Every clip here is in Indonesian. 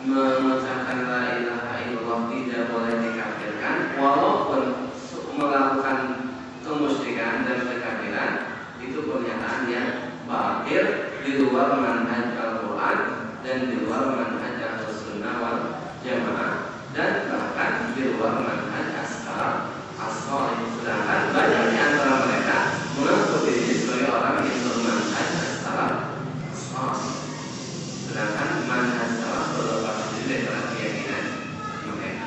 mengucapkan la ilaha illallah tidak boleh dikafirkan, walaupun melakukan kemusyrikan dan kekafiran, itu pernyataan yang batil, di luar manhaj Al-Quran dan di luar manhaj Ahlus-Sunnah wal Jamaah, dan bahkan di luar manhaj as-salih. Sedangkan banyak di antara mereka mengaku diri sebagai orang yang bermanhaj as-salih. Sedangkan manhaj salaf berlepas diri dari keyakinan mereka.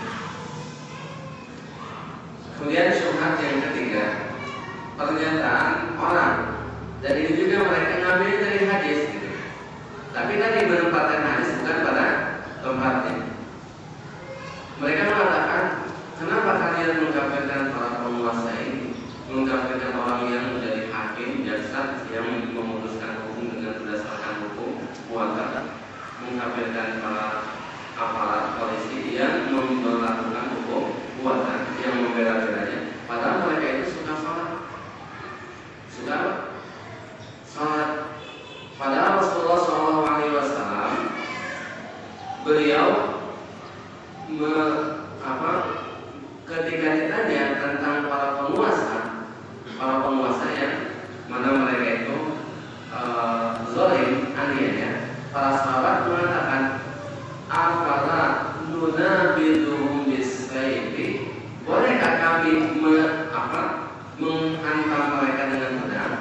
Kemudian syubhat yang ketiga, pernyataan orang, dan ini juga mereka ngambil dari hadis gitu. Tapi tadi menempatkan hadis bukan pada tempatnya. Mereka mengatakan, kenapa kalian mengkafirkan para penguasa ini, mengkafirkan orang yang menjadi hakim, jaksa yang memutuskan hukum dengan berdasarkan hukum buatan, mengkafirkan para aparat polisi yang melakukan hukum buatan yang membela-belanya, padahal mereka itu suka sholat. Padahal Rasulullah SAW beliau ketika ditanya tentang para penguasa yang mana mereka itu zalim, aniaya, para sahabat mengatakan, afala nunabiduhum bisayfi, bolehkah kami menghantam mereka dengan pedang?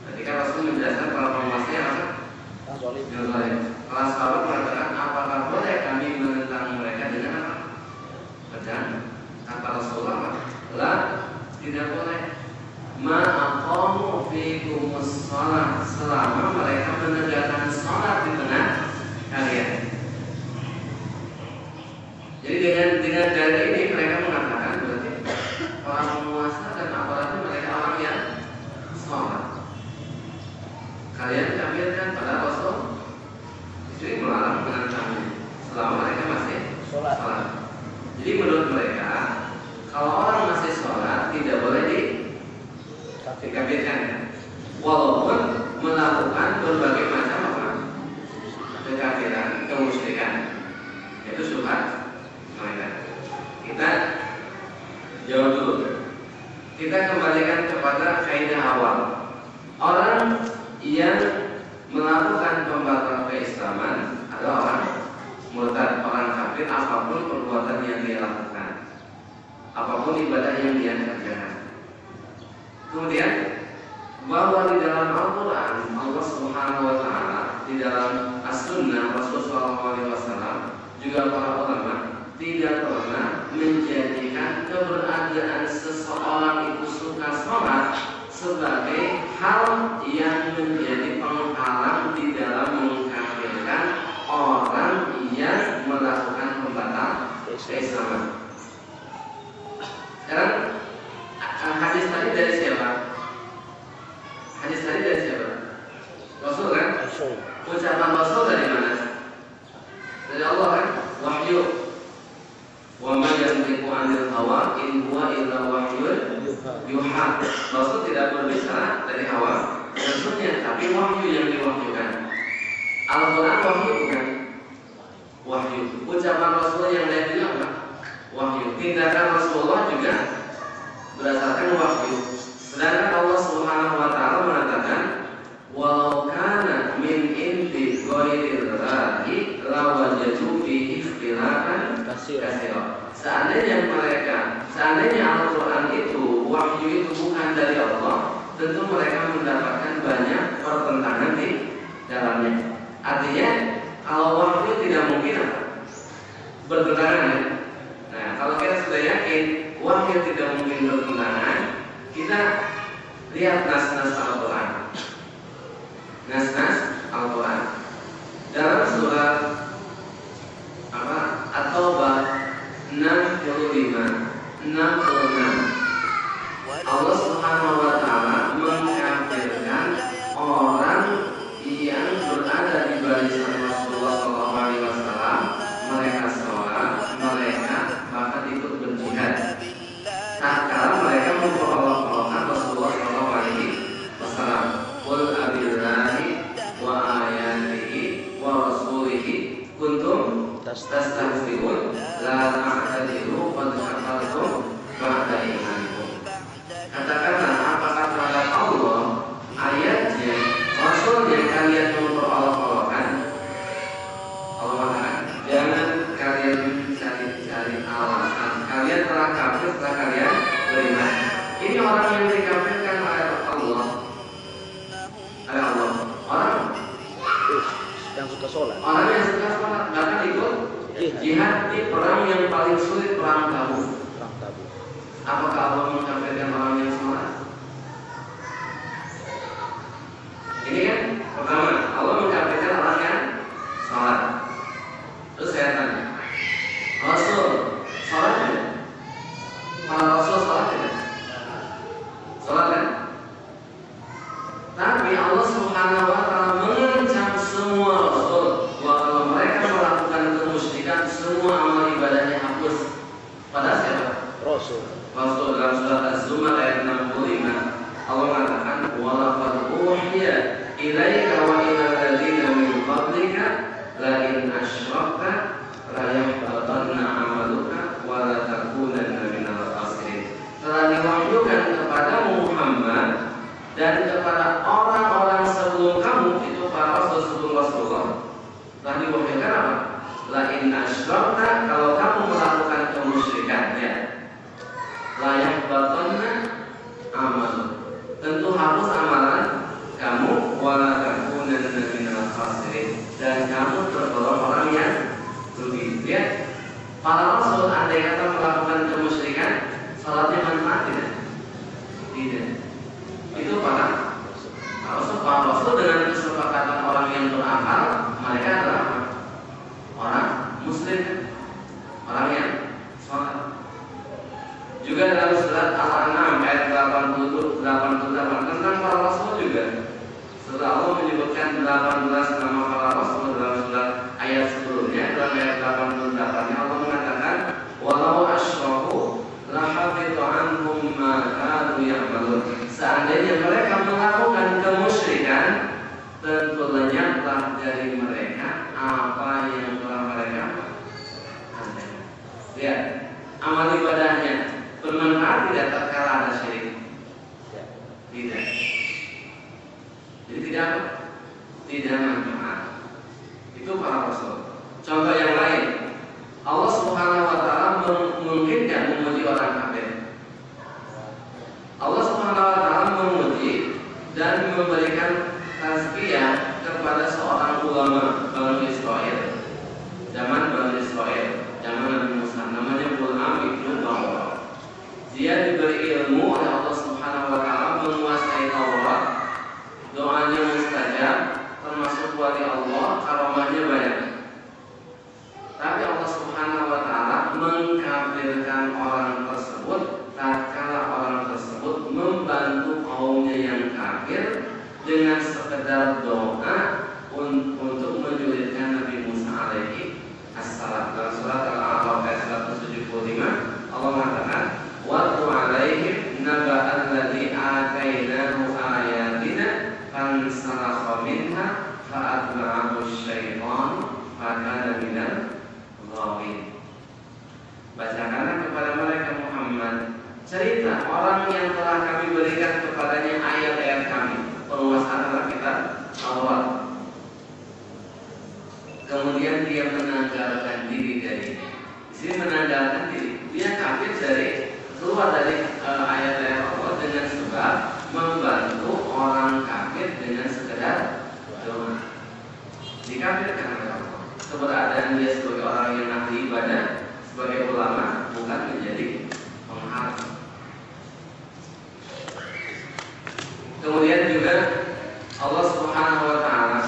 Ketika Rasul menjelaskan para penguasa yang zalim, para sahabat mengatakan, apakah boleh kami menentang mereka dengan apa? Pedang? Kata Rasulullah, la, tidak boleh. Ma'aqamu fikumus shalah, selama mereka menegakkan sholat di tengah kalian. Jadi dengan dalil ini mereka mengatakan berarti para penguasa dan aparatnya mereka orang yang sholat. Kalian kafirkan pada Rasul itu melarang menentangnya selama mereka masih sholat. Jadi menurut mereka, kalau orang masih sholat tidak boleh dikafirkan, walaupun melakukan berbagai macam kekafiran, kemusyrikan. Itu syubhat mereka. Kita jawab dulu. Kita kembalikan kepada kaidah awal. Orang yang melakukan pembatal keislaman adalah orang murtad, orang kafir, apapun perbuatan yang dia lakukan, apapun ibadah yang dia kerjakan. Kemudian bahwa di dalam Al-Quran Allah Subhanahu Wa Taala, di dalam As-Sunnah Rasulullah SAW, juga para ulama tidak pernah menjadikan keberadaan seseorang itu suka sholat sebagai hal yang menjadi penghalang di dalam mengkafirkan orang yang melakukan pembatal keislaman. Sekarang hadis tadi dari siapa? Hadis tadi dari siapa? Rasul kan? Ucapan Rasul dari mana? Dari Allah kan? Wahyu. Wa ma yantiqu 'anil hawa in huwa illa wahyun yuha. Rasul tidak berbicara dari hawa nafsunya, tapi wahyu yang diwahyukan. Al-Quran wahyu bukan? Wahyu. Ucapan Rasul yang lain juga apa? Wahyu. Tindakan Rasulullah juga berdasarkan wahyu. Sedangkan Allah Subhanahu Wa Taala mengatakan, walau kana min indi ghairillahi lawajadu fihi ikhtilafan katsira. Seandainya Al-Quran itu, wahyu itu bukan dari Allah, tentu mereka mendapatkan banyak pertentangan di dalamnya. Artinya, kalau wahyu tidak mungkin apa? Bertentangan ya? Nah, kalau kita sudah yakin wahyu tidak mungkin bertentangan, kita lihat nas-nas Al-Quran. Nas-nas Al-Quran dalam surat At-Taubah 65-66, Allah Subhanahu Wa Taala mengkafirkan orang yang berada di barisan Rasulullah SAW. Mereka sholat, mereka bahkan ikut berjihad. Tatkala mereka memperolok-olokkan Rasulullah SAW, qul abillahi wa ayatihi wa rasulihi tastahzi'un la ta'tadiru qad kafartum ba'da imanikum. Katakanlah, apakah terhadap Allah, ayatnya, Rasulnya kalian memperolok-olokkan? Allah mengatakan, jangan kalian cari alasan. Kalian telah kafir setelah kalian beriman. Ini orang yang dikafirkan oleh Allah. Orang yang suka sholat. Orang yang suka sholat bahkan ikut jihad di perang yang paling sulit, perang Tabuk. Apakah Allah mengkafirkan orang yang sholat? Ini kan pertama, Allah mengkafirkan orang yang sholat. Terus saya tanya, Rasul sholat tidak? Para Rasul sholat tidak? Sholat kan? Tapi Allah Subhanahu wa Ta'ala mengancam semua Rasul bahwa kalau mereka melakukan kemusyrikan, semua amal ibadahnya hapus. Pada siapa? Rasul dalam surat Az-Zumar ayat 65 Allah mengatakan walaqad uhiya ilaika wa ilal ladzina min qablika la in asyrakta la yahbatanna 'amaluka wa la takunanna minal khasirin. Telah diwahyukan kepadamu Muhammad dan kepada orang-orang sebelum kamu, itu para rasul sebelum Rasulullah, telah diwahyukan apa? La in asyrakta, kalau kamu melakukan kemusyrikan, ya, layak batonnya amal, tentu hapus amalan kamu, wala takunanna minal khasirin, dan kamu tergolong orang yang rugi. Lihat, para rasul andai kata melakukan kemusyrikan, salatnya manfaat tidak? Tidak. Itu para rasul dengan kesepakatan orang yang berakal, mereka adalah orang muslim, orang yang sholat. Juga dalam surat Al-An'am ayat 88 tentang para rasul juga. Setelah Allah menyebutkan 18 nama para rasul dalam surat ayat sebelumnya, dalam ayat 88-nya Allah mengatakan walau asyraku lahabita anhum ma kanu ya'malun. Seandainya mereka melakukan kemusyrikan, tentu lenyaplah dari mereka apa yang telah mereka lakukan. Lihat, amal ibadahnya bermanfaat tidak tatkala ada syirik? Tidak. Jadi tidak manfaat. Itu para rasul. Contoh yang lain, Allah Subhanahu wa Ta'ala mungkin tidak memuji orang kafir. Allah Subhanahu wa Ta'ala memuji dan memberikan tazkiyah kepada seorang ulama Bani Israel, zaman Bani Israel, zaman Nabi Musa, namanya Balaam bin Ba'ur. Dia diberi ilmu oleh Allah Subhanahu wa Ta'ala, menguasai Taurat, doanya mustajab, termasuk wali Allah, karomahnya banyak. Tapi Allah Subhanahu wa Ta'ala mengkafirkan orang tersebut tatkala orang tersebut membantu kaumnya yang kafir dengan sekedar doa untuk menyulitkan Nabi Musa alaihi assalam. Dalam surat Al-A'raf ayat 175 Allah mengatakan watlu alaihim naba'al ladzi atainahu ayatina fansalakha minha fa'atba'ahu syaitan fakana minal ghawin. Bacakanlah kepada mereka Muhammad cerita orang yang telah kami berikan kepadanya ayat-ayat kami, penguasaan adalah kitab Taurat. Kemudian dia menanggalkan diri dari, di sini menanggalkan diri, dia kafir dari, keluar dari ayat-ayat Allah dengan sebab membantu orang kafir dengan sekedar doa. Dikafirkan oleh Allah. Keberadaan dia sebagai orang yang ahli ibadah, sebagai ulama, bukan menjadi penghalang. Kemudian juga Allah Subhanahu wa Ta'ala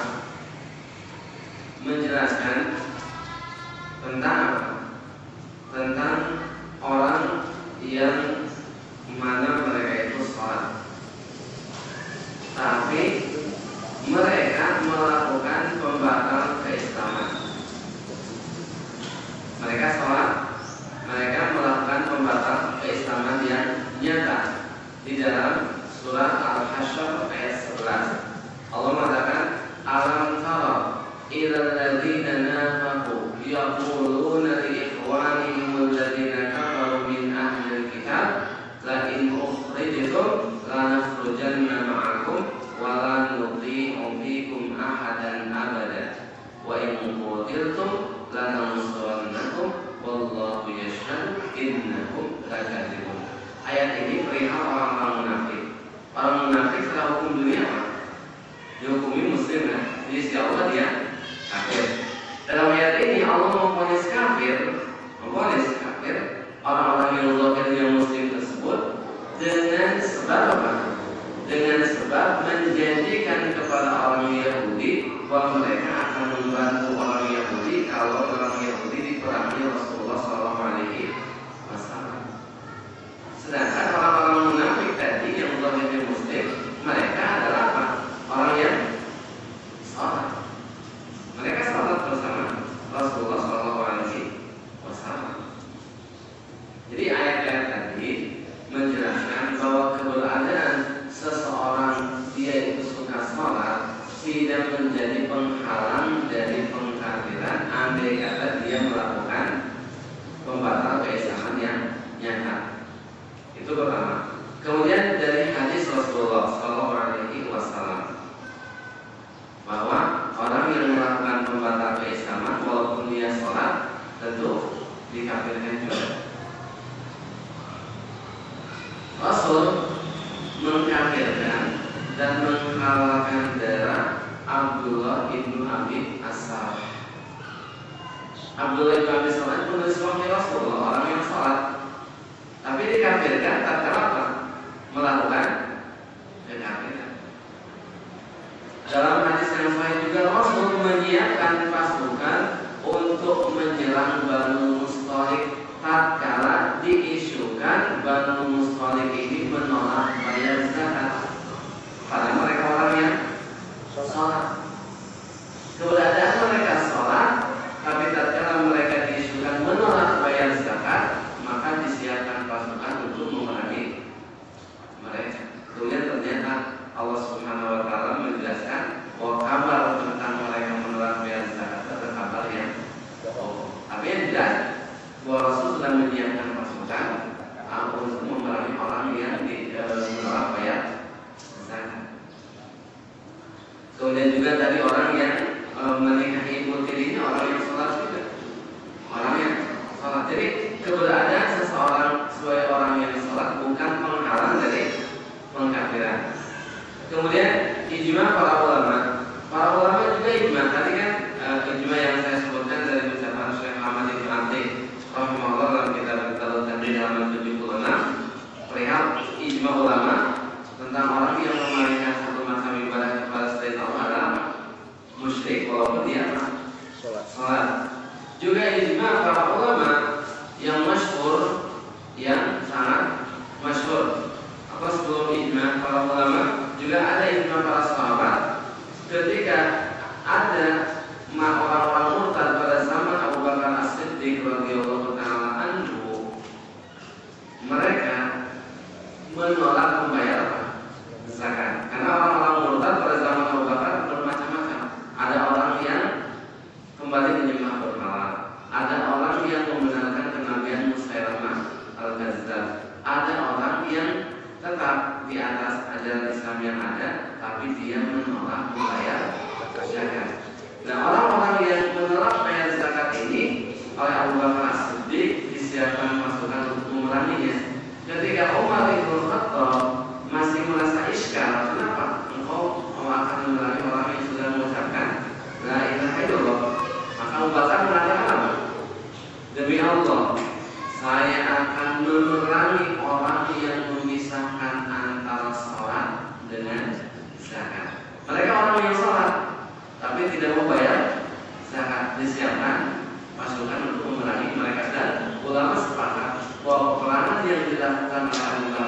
menjelaskan tentang apa? Tentang orang yang mana mereka itu sholat, tapi mereka melakukan pembatalan keislaman. Mereka sholat, mereka melakukan pembatalan keislaman qatiltum lanansurannakum wallahu yashhadu innakum lakadzibun. Ayat ini perihal orang-orang munafik. Orang munafik setelah hukum dunia apa? Dihukumi muslim kan? Jadi sisi Allah dia kafir. Dalam ayat ini Allah memvonis kafir, orang-orang yang zahir yang muslim tersebut dengan sebab apa? Dengan sebab menjanjikan kepada orang Yahudi bahwa mereka akan membantu orang Yahudi kalau orang Yahudi diperangi Rasulullah SAW. Sedangkan orang-orang munafik tadi yang zahirnya muslim, mereka adalah apa? Orang yang salat. Mereka salat bersama Rasulullah SAW. Jadi ayat-ayat tadi menjelaskan bahwa keberadaan seseorang dia itu suka sholat tidak menjadi penghalang dari pengkafiran andai kata dia melakukan pembatal keislaman yang nyata. Itu pertama. Kemudian dari hadis Rasulullah SAW bahwa orang yang melakukan pembatal keislaman walaupun dia sholat tentu dikafirkan juga. Rasul mengkafirkan dan menghalalkan darah Abdullah ibnu Abi As-Salam. Abdullah ibnu Abi As-Salam penulis wahyu Rasulullah, orang yang sholat, tapi dikafirkan tatkala apa? Melakukan kekafiran. Dalam hadis yang sahih juga Rasul menyiapkan pasukan untuk menyerang Banu Mustalik tatkala diisukan Banu Mustalik ini menolak bayar zakat. Padahal mereka orang yang sholat. Keberadaan mereka sholat, tapi tatkala mereka diisukan menolak bayar zakat, maka disiapkan pasukan untuk memerangi mereka. Kemudian ternyata Allah Subhanahu Wa Taala menjelaskan bahwa kabar tentang mereka menolak bayar zakat adalah kabar yang bohong. Tapi yang jelas bahwa Rasul sudah menyiapkan pasukan untuk memerangi orang yang menolak bayar zakat. Kemudian juga tadi orang yang menikahi ibu tirinya orang yang sholat juga, orang yang sholat. Jadi keberadaan seseorang sebagai orang yang sholat bukan penghalang dari pengkafiran. Kemudian ijma para ulama juga ijma. Tadi kan ijma yang saya sebutkan dari ucapan Syekh Muhammad Ibn Atik rahimahullah dalam kitab At-Tadrij halaman 76 perihal ijma ulama tentang orang yang memalingkan satu macam ibadah kepada selain Allah adalah musyrik walaupun dia sholat. Juga ijma para ulama yang masyhur, yang sangat masyhur. Apa sebelum ijma para ulama juga ada ijma para sahabat ketika ada orang-orang murtad pada zaman Abu Bakar As-Siddiq radhiyallahu taala anhu, mereka menolak membayar zakat. Karena orang-orang murtad pada zaman Abu Bakar bermacam-macam. Ada orang yang kembali menyembah berhala, ada orang yang membenarkan kenabian Musailamah Al-Kadzdzab, ada orang yang tetap di atas ajaran Islam yang ada, tapi dia menolak membayar zakat. Nah, orang-orang yang menolak bayar zakat ini oleh Abu Bakar As-Siddiq disiapkan pasukan untuk memeranginya. Ketika Umar bin Khattab masih merasa iskal, kenapa engkau akan memerangi orang yang sudah mengucapkan la ilaha illallah? Maka Abu Bakar mengatakan apa? Demi Allah, saya akan memerangi orang yang memisahkan antara sholat dengan zakat. Mereka orang yang sholat tapi tidak mau bayar zakat. Disiapkan pasukan untuk memerangi mereka, dan ulama sepakat bahwa peperangan yang dilakukan oleh Abu Bakar